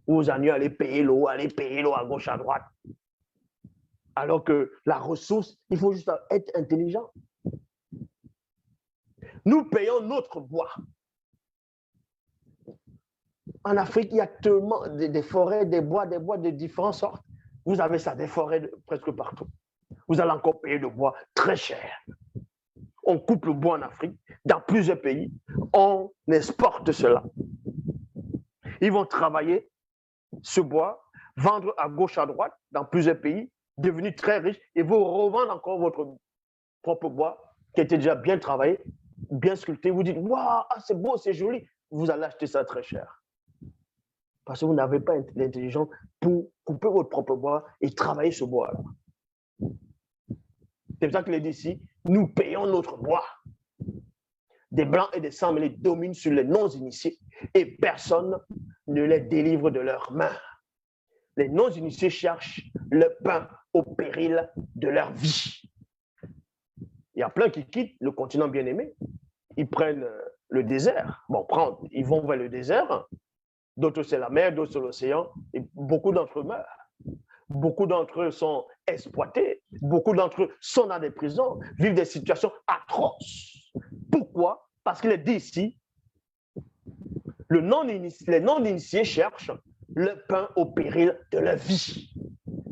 Vous allez payer l'eau à gauche, à droite. Alors que la ressource, il faut juste être intelligent. Nous payons notre bois. En Afrique, il y a tellement des forêts, des bois de différentes sortes. Vous avez ça, des forêts presque partout. Vous allez encore payer le bois très cher. On coupe le bois en Afrique, dans plusieurs pays. On exporte cela. Ils vont travailler ce bois, vendre à gauche, à droite, dans plusieurs pays, devenir très riches, et vous revendre encore votre propre bois, qui était déjà bien travaillé, bien sculpté. Vous dites, waouh, c'est beau, c'est joli. Vous allez acheter ça très cher. Parce que vous n'avez pas l'intelligence pour couper votre propre bois et travailler ce bois-là. C'est pour ça qu'il est dit ici, nous payons notre bois. Des blancs et des sans-mêlés dominent sur les non-initiés et personne ne les délivre de leurs mains. Les non-initiés cherchent le pain au péril de leur vie. Il y a plein qui quittent le continent bien-aimé. Ils prennent le désert. Bon, ils vont vers le désert. D'autres, c'est la mer, d'autres, c'est l'océan. Et beaucoup d'entre eux meurent. Beaucoup d'entre eux sont exploités. Beaucoup d'entre eux sont dans des prisons, vivent des situations atroces. Pourquoi? Parce qu'il est dit ici, les non-initiés cherchent le pain au péril de leur vie.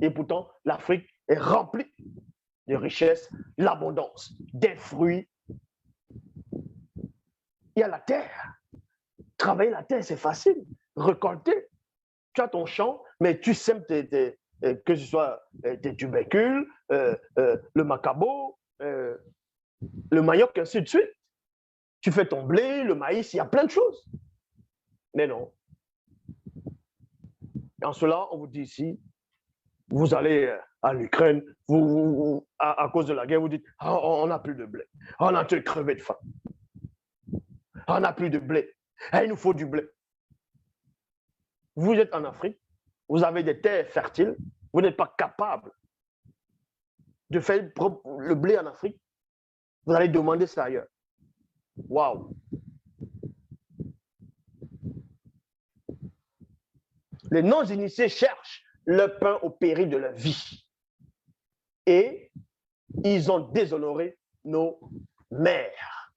Et pourtant, l'Afrique est remplie de richesses, l'abondance, des fruits. Il y a la terre. Travailler la terre, c'est facile. Récolter. Tu as ton champ, mais tu sèmes que ce soit des tubercules, le macabo, le manioc, ainsi de suite. Tu fais ton blé, le maïs, il y a plein de choses. Mais non. En cela, on vous dit ici, vous allez à l'Ukraine, à cause de la guerre, vous dites, oh, on n'a plus de blé, on a tout crevé de faim, on n'a plus de blé, il nous faut du blé. Vous êtes en Afrique, vous avez des terres fertiles, vous n'êtes pas capable de faire le blé en Afrique, vous allez demander ça ailleurs. Waouh! Les non-initiés cherchent le pain au péril de leur vie. Et ils ont déshonoré nos mères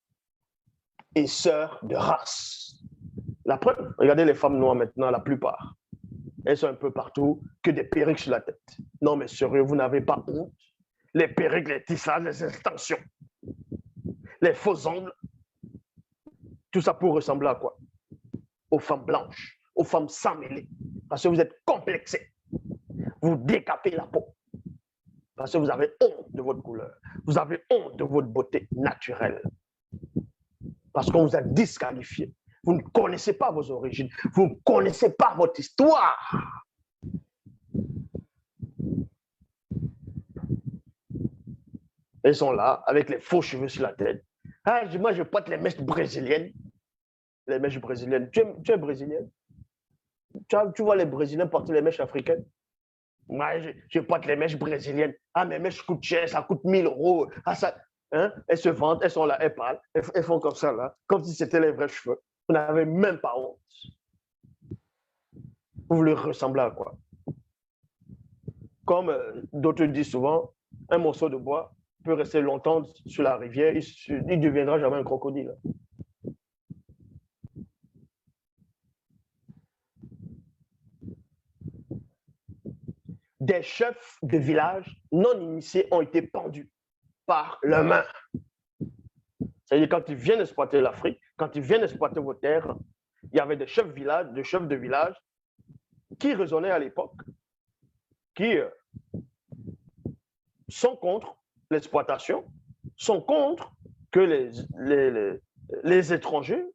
et sœurs de race. La preuve, regardez les femmes noires maintenant, la plupart. Elles sont un peu partout, que des perruques sur la tête. Non, mais sérieux, vous n'avez pas honte? Les perruques, les tissages, les extensions, les faux ongles, tout ça pour ressembler à quoi? Aux femmes blanches, aux femmes sans mêlée. Parce que vous êtes complexés. Vous décapez la peau. Parce que vous avez honte de votre couleur. Vous avez honte de votre beauté naturelle. Parce qu'on vous a disqualifié. Vous ne connaissez pas vos origines. Vous ne connaissez pas votre histoire. Ils sont là, avec les faux cheveux sur la tête. Ah, moi, je porte les mèches brésiliennes. Les mèches brésiliennes. Tu es brésilienne? Tu vois les Brésiliens porter les mèches africaines? Moi, je porte les mèches brésiliennes. Ah, mes mèches coûtent cher, ça coûte 1000 €. Ah, ça, hein? Elles se vendent, elles sont là, elles parlent, elles font comme ça, là, comme si c'était les vrais cheveux. Vous n'avez même pas honte. Vous voulez ressembler à quoi? Comme d'autres disent souvent, un morceau de bois peut rester longtemps sur la rivière, il ne deviendra jamais un crocodile. Des chefs de village non initiés ont été pendus par leurs mains. C'est-à-dire quand ils viennent exploiter l'Afrique, quand ils viennent exploiter vos terres, il y avait des chefs de village qui raisonnaient à l'époque, qui sont contre l'exploitation, sont contre que les étrangers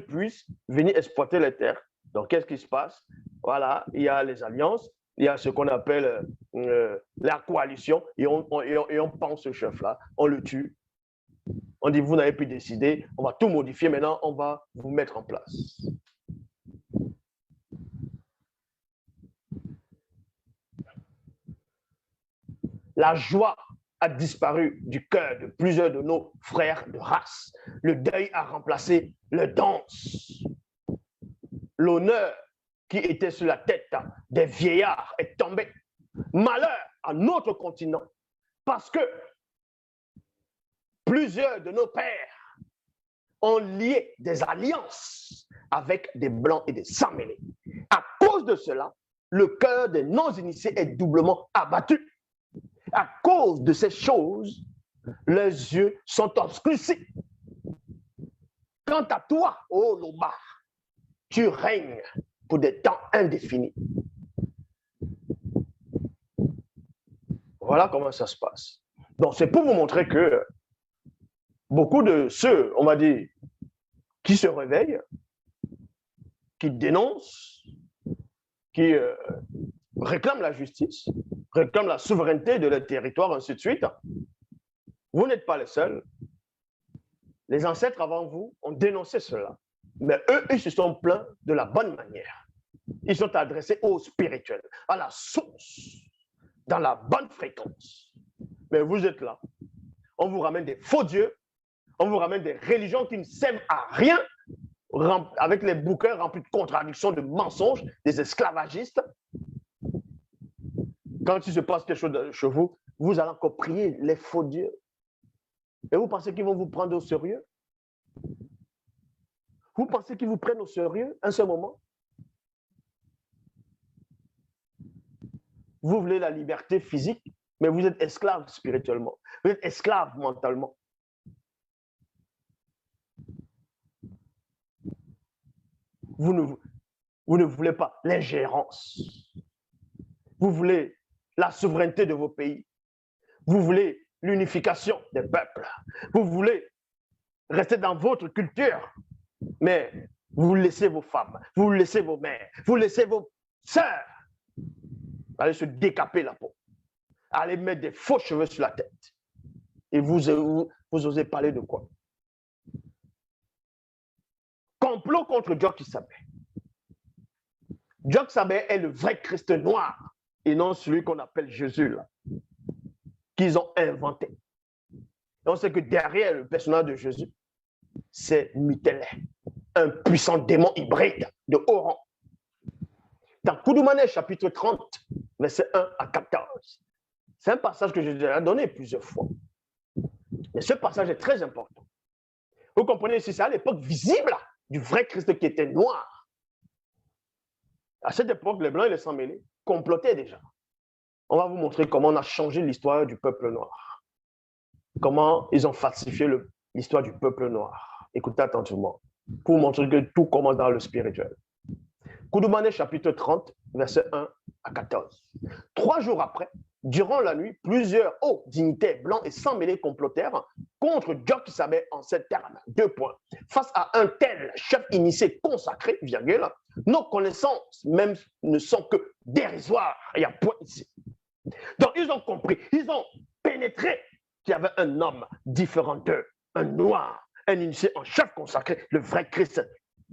puissent venir exploiter les terres. Donc, qu'est-ce qui se passe? Voilà, il y a les alliances, il y a ce qu'on appelle la coalition, et on pense ce chef-là, on le tue. On dit, vous n'avez plus décidé, on va tout modifier, maintenant, on va vous mettre en place. La joie a disparu du cœur de plusieurs de nos frères de race. Le deuil a remplacé le danse. L'honneur qui était sur la tête des vieillards est tombé. Malheur à notre continent, parce que plusieurs de nos pères ont lié des alliances avec des blancs et des sans-mêlés. À cause de cela, le cœur des non-initiés est doublement abattu. À cause de ces choses, leurs yeux sont obscurcis. Quant à toi, ô Loba, tu règnes pour des temps indéfinis. Voilà comment ça se passe. Donc, c'est pour vous montrer que beaucoup de ceux, on va dire, qui se réveillent, qui dénoncent, qui réclament la justice, réclament la souveraineté de leur territoire, ainsi de suite, vous n'êtes pas les seuls. Les ancêtres avant vous ont dénoncé cela. Mais eux, ils se sont plaints de la bonne manière. Ils sont adressés au spirituel, à la source, dans la bonne fréquence. Mais vous êtes là. On vous ramène des faux dieux, on vous ramène des religions qui ne servent à rien, avec les bouquins remplis de contradictions, de mensonges, des esclavagistes. Quand il se passe quelque chose chez vous, vous allez encore prier les faux dieux. Et vous pensez qu'ils vont vous prendre au sérieux? Vous pensez qu'ils vous prennent au sérieux un seul moment? Vous voulez la liberté physique, mais vous êtes esclave spirituellement. Vous êtes esclave mentalement. Vous ne voulez pas l'ingérence. Vous voulez la souveraineté de vos pays. Vous voulez l'unification des peuples. Vous voulez rester dans votre culture, mais vous laissez vos femmes, vous laissez vos mères, vous laissez vos sœurs aller se décaper la peau, aller mettre des faux cheveux sur la tête. Et vous osez parler de quoi? Complot contre Jock Sabé. Jock Sabé est le vrai Christ noir et non celui qu'on appelle Jésus, là, qu'ils ont inventé. Et on sait que derrière le personnage de Jésus, c'est Mutele, un puissant démon hybride de haut rang. Dans Koudoumane, chapitre 30, versets 1 à 14, c'est un passage que j'ai déjà donné plusieurs fois. Mais ce passage est très important. Vous comprenez, c'est à l'époque visible du vrai Christ qui était noir. À cette époque, les Blancs et les Sans-Mêlés complotaient déjà. On va vous montrer comment on a changé l'histoire du peuple noir. Comment ils ont falsifié l'histoire du peuple noir. Écoutez attentivement, pour vous montrer que tout commence dans le spirituel. Koudoumane, chapitre 30, versets 1 à 14. 3 jours après, durant la nuit, plusieurs hauts dignitaires blancs et sans mêlés complotèrent contre Jock Sabé en ces termes. 2 points. Face à un tel chef initié consacré, virgule, nos connaissances même ne sont que dérisoires. Il y a point ici. Donc, ils ont compris, ils ont pénétré qu'il y avait un homme différent d'eux, un noir, un initié en chef consacré, le vrai Christ,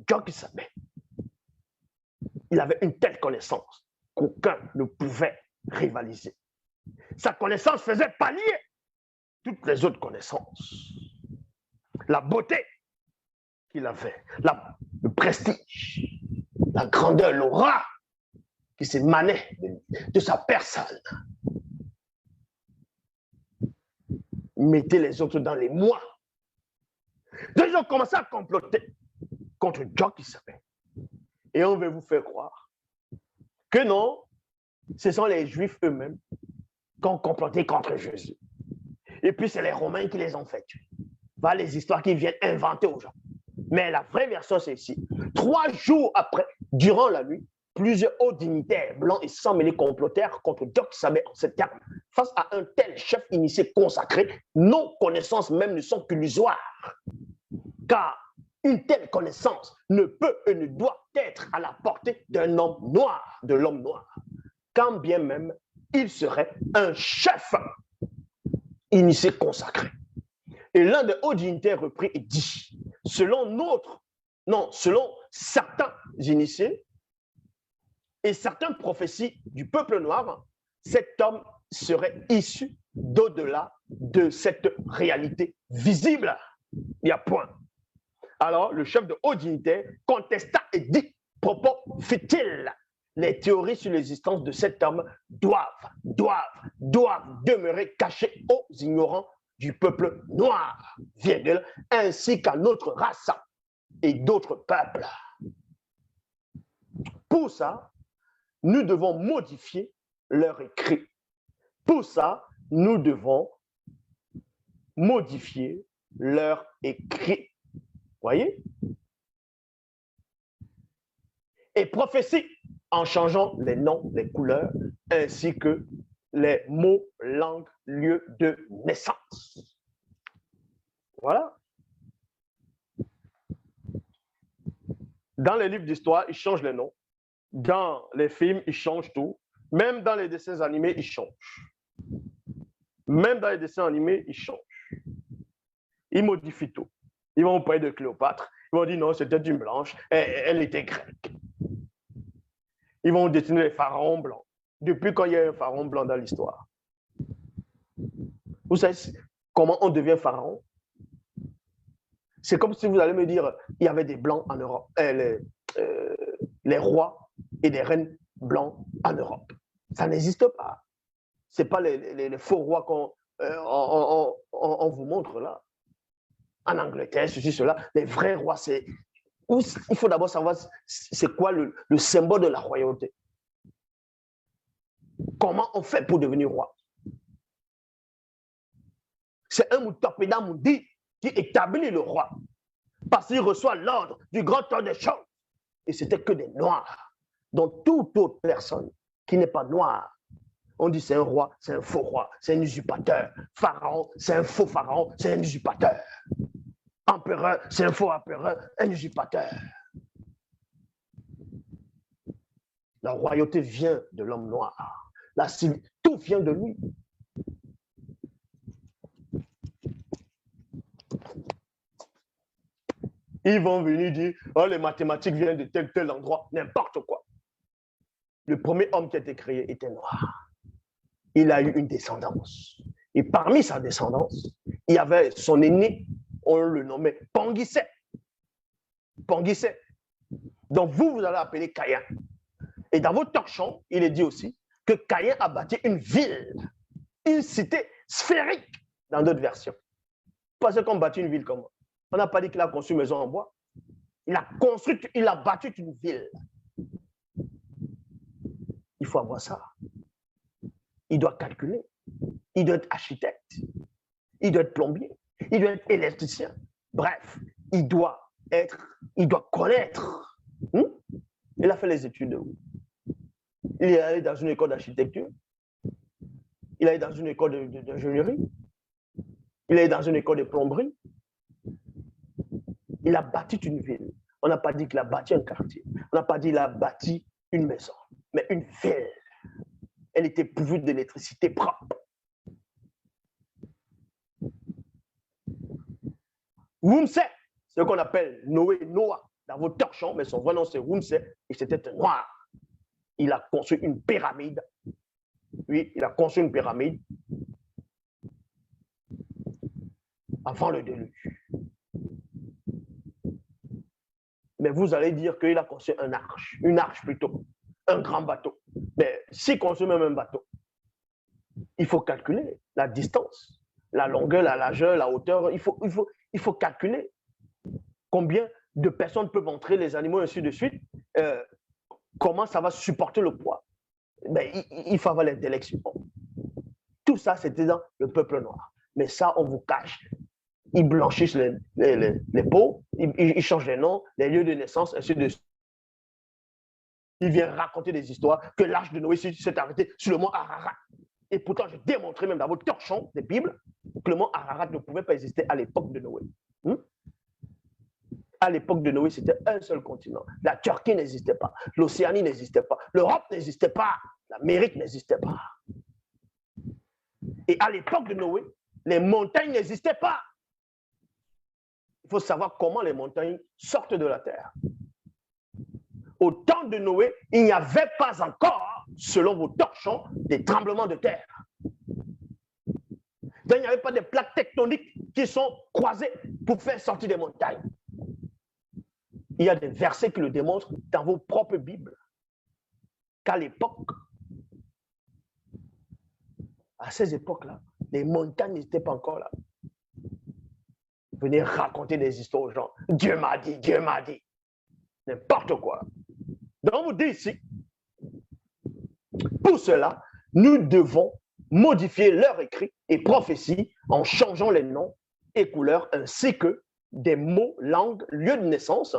Jock Sabé. Il avait une telle connaissance qu'aucun ne pouvait rivaliser. Sa connaissance faisait pallier toutes les autres connaissances. La beauté qu'il avait, le prestige, la grandeur, l'aura qui s'émanait de sa personne. Mettez les autres dans les mois. Donc, ils ont commencé à comploter contre Jock Sabé. Et on veut vous faire croire que non, ce sont les Juifs eux-mêmes qui ont comploté contre Jésus. Et puis, c'est les Romains qui les ont fait tuer. Voilà les histoires qu'ils viennent inventer aux gens. Mais la vraie version, c'est ici. 3 jours après, durant la nuit, plusieurs hauts dignitaires blancs et sans mêlés complotèrent contre Jock Sabé en ces termes. Face à un tel chef initié consacré, nos connaissances même ne sont qu'illusoires. Car une telle connaissance ne peut et ne doit être à la portée d'un homme noir, de l'homme noir, quand bien même il serait un chef initié consacré. Et l'un des hauts dignitaires reprit et dit, selon certains initiés et certaines prophéties du peuple noir, cet homme serait issu d'au-delà de cette réalité visible. Il y a point. Alors, le chef de haut dignitaire contesta et dit, propos futiles, les théories sur l'existence de cet homme doivent demeurer cachées aux ignorants du peuple noir, virgule, ainsi qu'à notre race et d'autres peuples. Pour ça, nous devons modifier leur écrit. Pour ça, nous devons modifier leur écrit. Voyez? Et prophétie en changeant les noms, les couleurs, ainsi que les mots, langues, lieux de naissance. Voilà. Dans les livres d'histoire, ils changent les noms. Dans les films, ils changent tout. Même dans les dessins animés, ils changent. Même dans les dessins animés, ils changent. Ils modifient tout. Ils vont vous parler de Cléopâtre. Ils vont dire non, c'était une blanche, elle était grecque. Ils vont dessiner les pharaons blancs. Depuis quand il y a un pharaon blanc dans l'histoire? Vous savez comment on devient pharaon? C'est comme si vous allez me dire, il y avait des blancs en Europe, les rois et des reines blancs en Europe. Ça n'existe pas. Ce n'est pas les faux rois qu'on vous montre là. En Angleterre, ceci, cela. Les vrais rois, c'est... Il faut d'abord savoir c'est quoi le symbole de la royauté. Comment on fait pour devenir roi? C'est un Moutapéda Moudi qui établit le roi. Parce qu'il reçoit l'ordre du grand temps des choses. Et c'était que des noirs. Donc toute autre personne qui n'est pas noire, on dit c'est un roi, c'est un faux roi, c'est un usurpateur. Pharaon, c'est un faux pharaon, c'est un usurpateur. Empereur, c'est un faux empereur, un usurpateur. La royauté vient de l'homme noir. Tout vient de lui. Ils vont venir dire, oh, les mathématiques viennent de tel endroit, n'importe quoi. Le premier homme qui a été créé était noir. Il a eu une descendance. Et parmi sa descendance, il y avait son aîné, on le nommait Panguissé. Panguissé. Donc vous allez appeler Caïn. Et dans votre torchon, il est dit aussi que Caïn a bâti une ville, une cité sphérique, dans d'autres versions. Parce qu'on bâtit une ville comment? On n'a pas dit qu'il a construit une maison en bois. Il a bâti une ville. Il faut avoir ça. Il doit calculer. Il doit être architecte. Il doit être plombier. Il doit être électricien. Bref, il doit connaître. Il a fait les études de où? Il est allé dans une école d'architecture. Il est allé dans une école d'ingénierie. Il est allé dans une école de plomberie. Il a bâti une ville. On n'a pas dit qu'il a bâti un quartier. On n'a pas dit qu'il a bâti une maison, mais une ville. Elle était pourvue d'électricité propre. Wumse, ce qu'on appelle Noah, dans vos torchons, mais son vrai nom c'est Wumse, et c'était un noir. Il a construit une pyramide. Oui, il a construit une pyramide avant le déluge. Mais vous allez dire qu'il a construit une arche plutôt, un grand bateau. Mais s'il construit même un bateau, il faut calculer la distance, la longueur, la largeur, la hauteur. Il faut calculer combien de personnes peuvent entrer, les animaux, et ainsi de suite. Comment ça va supporter le poids. Ben, il faut avoir l'intellection. Tout ça, c'était dans le peuple noir. Mais ça, on vous cache. Ils blanchissent les peaux, ils changent les noms, les lieux de naissance, ainsi de suite. Ils viennent raconter des histoires que l'arche de Noé s'est arrêté sur le mont Ararat. Et pourtant, j'ai démontré même dans votre torchon des Bibles que le mont Ararat ne pouvait pas exister à l'époque de Noé. À l'époque de Noé, c'était un seul continent. La Turquie n'existait pas, l'Océanie n'existait pas, l'Europe n'existait pas, l'Amérique n'existait pas. Et à l'époque de Noé, les montagnes n'existaient pas. Il faut savoir comment les montagnes sortent de la terre. Au temps de Noé, il n'y avait pas encore, selon vos torchons, des tremblements de terre. Donc, il n'y avait pas de plaques tectoniques qui sont croisées pour faire sortir des montagnes. Il y a des versets qui le démontrent dans vos propres Bibles. Qu'à l'époque, à ces époques-là, les montagnes n'étaient pas encore là. Venez raconter des histoires aux gens. Dieu m'a dit, Dieu m'a dit. N'importe quoi. Donc, on vous dit ici, pour cela, nous devons modifier leur écrit et prophétie en changeant les noms et couleurs ainsi que des mots, langues, lieux de naissance.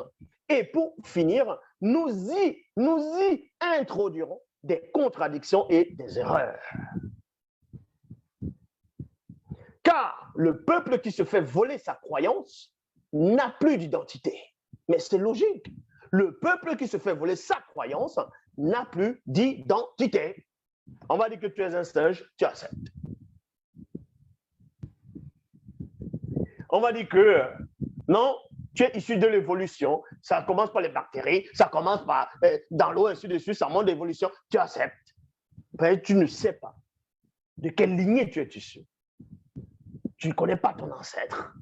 Et pour finir, nous y introduirons des contradictions et des erreurs. Car le peuple qui se fait voler sa croyance n'a plus d'identité. Mais c'est logique. Le peuple qui se fait voler sa croyance n'a plus d'identité. On va dire que tu es un singe, tu acceptes. On va dire que non, Tu es issu de l'évolution. Ça commence par les bactéries, ça commence par dans l'eau, ainsi de suite, ça monte d'évolution. Tu acceptes. Mais tu ne sais pas de quelle lignée tu es issu. Tu ne connais pas ton ancêtre.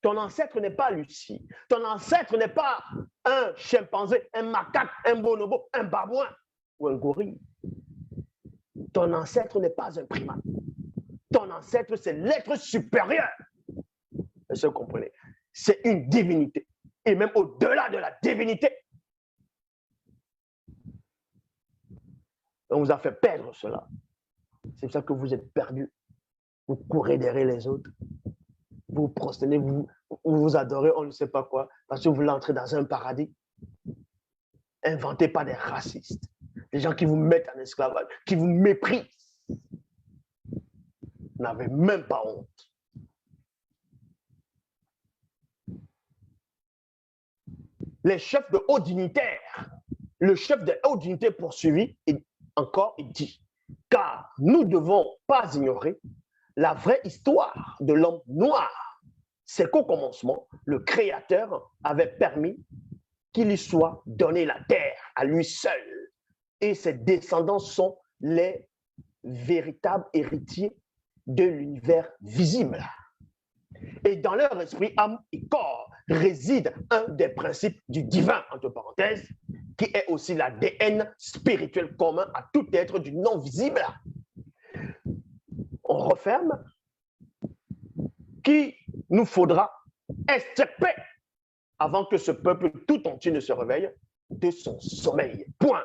Ton ancêtre n'est pas Lucie. Ton ancêtre n'est pas un chimpanzé, un macaque, un bonobo, un babouin ou un gorille. Ton ancêtre n'est pas un primate. Ton ancêtre, c'est l'être supérieur. Est-ce que vous comprenez? C'est une divinité. Et même au-delà de la divinité, on vous a fait perdre cela. C'est pour ça que vous êtes perdus. Vous courez derrière les autres. Vous vous prosternez, vous adorez, on ne sait pas quoi, parce que vous voulez entrer dans un paradis inventé par des racistes, des gens qui vous mettent en esclavage, qui vous méprisent. Vous n'avez même pas honte. Les chefs de hauts dignitaires, le chef de hauts dignitaires poursuivi, il dit, car nous ne devons pas ignorer la vraie histoire de l'homme noir. C'est qu'au commencement, le Créateur avait permis qu'il lui soit donné la terre à lui seul. Et ses descendants sont les véritables héritiers de l'univers visible. Et dans leur esprit, âme et corps réside un des principes du divin, entre parenthèses, qui est aussi l'ADN spirituel commun à tout être du non visible. On referme, qu'il nous faudra extirper avant que ce peuple tout entier ne se réveille de son sommeil. Point.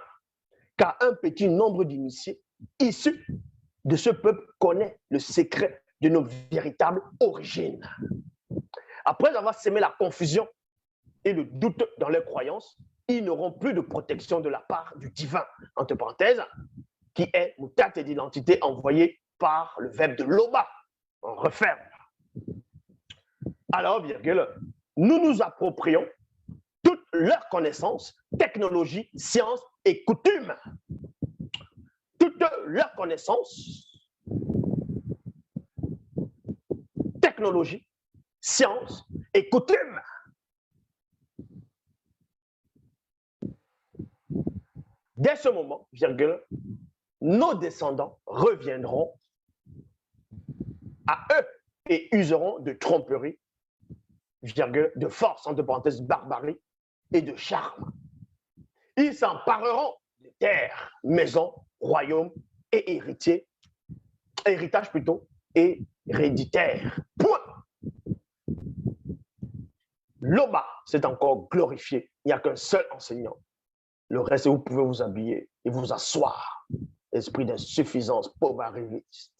Car un petit nombre d'initiés issus de ce peuple connaît le secret de nos véritables origines. Après avoir sémé la confusion et le doute dans leurs croyances, ils n'auront plus de protection de la part du divin, entre parenthèses, qui est mutat et d'identité envoyée par le verbe de Loba. On referme. Alors, virgule, nous nous approprions toutes leurs connaissances, technologies, sciences et coutumes. Toutes leurs connaissances, technologies, sciences et coutumes. Dès ce moment, virgule, nos descendants reviendront à eux et useront de tromperie, virgule, de force, entre parenthèses, barbarie et de charme. Ils s'empareront de terres, maisons, royaumes et héritage plutôt, héréditaire. Point. Loba s'est encore glorifié. Il n'y a qu'un seul enseignant. Le reste, vous pouvez vous habiller et vous asseoir. Esprit d'insuffisance, pauvre arriviste.